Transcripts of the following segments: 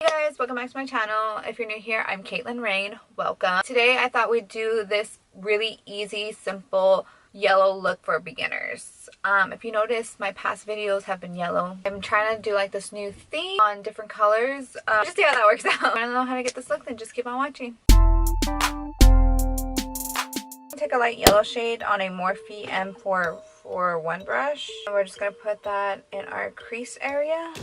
Hey guys, welcome back to my channel. If you're new here, I'm Kaitlyn Rain. Welcome. Today I thought we'd do this really easy, simple yellow look for beginners. If you notice, my past videos have been yellow. I'm trying to do like this new theme on different colors. Just see how that works out. If you want to know how to get this look, then just keep on watching. Take a light yellow shade on a Morphe M441 brush. And we're just going to put that in our crease area.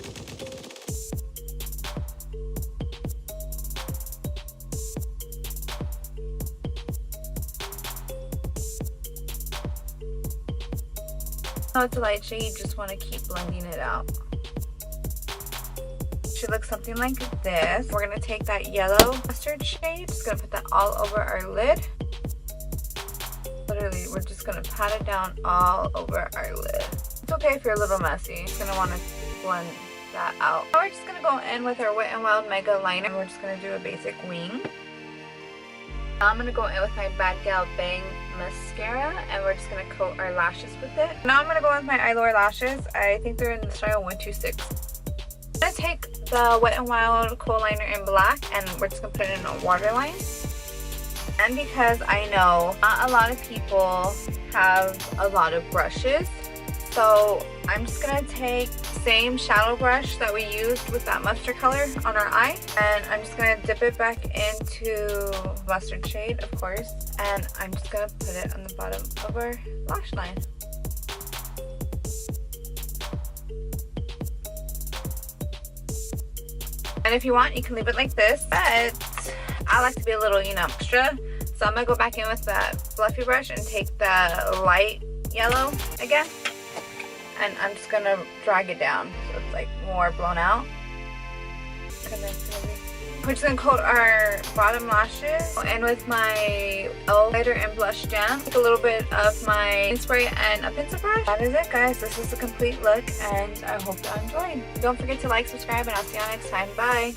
Oh, it's a light shade, you just want to keep blending it out. It should look something like this. We're going to take that yellow mustard shade, just going to put that all over our lid. Literally, we're just going to pat it down all over our lid. It's okay if you're a little messy. You're just going to want to blend that out. Now we're just going to go in with our Wet n Wild Mega Liner. We're just going to do a basic wing. Now I'm going to go in with my Bad Gal Bang mascara, and we're just going to coat our lashes with it. Now I'm going to go with my Eyelure lashes. I think they're in the style 126. I'm going to take the Wet n Wild Kohl Liner in black, and we're just going to put it in a waterline. And because I know not a lot of people have a lot of brushes, so I'm just going to take the same shadow brush that we used with that mustard color on our eye, and I'm just going to dip it back into mustard shade, of course, and I'm just going to put it on the bottom of our lash line. And if you want, you can leave it like this, but I like to be a little, extra. So I'm going to go back in with that fluffy brush and take the light yellow again. And I'm just going to drag it down so it's like more blown out. We're just going to coat our bottom lashes. And with my highlighter and blush jam, take a little bit of my spray and a pencil brush. That is it, guys. This is a complete look, and I hope you enjoyed. Don't forget to like, subscribe, and I'll see you next time. Bye!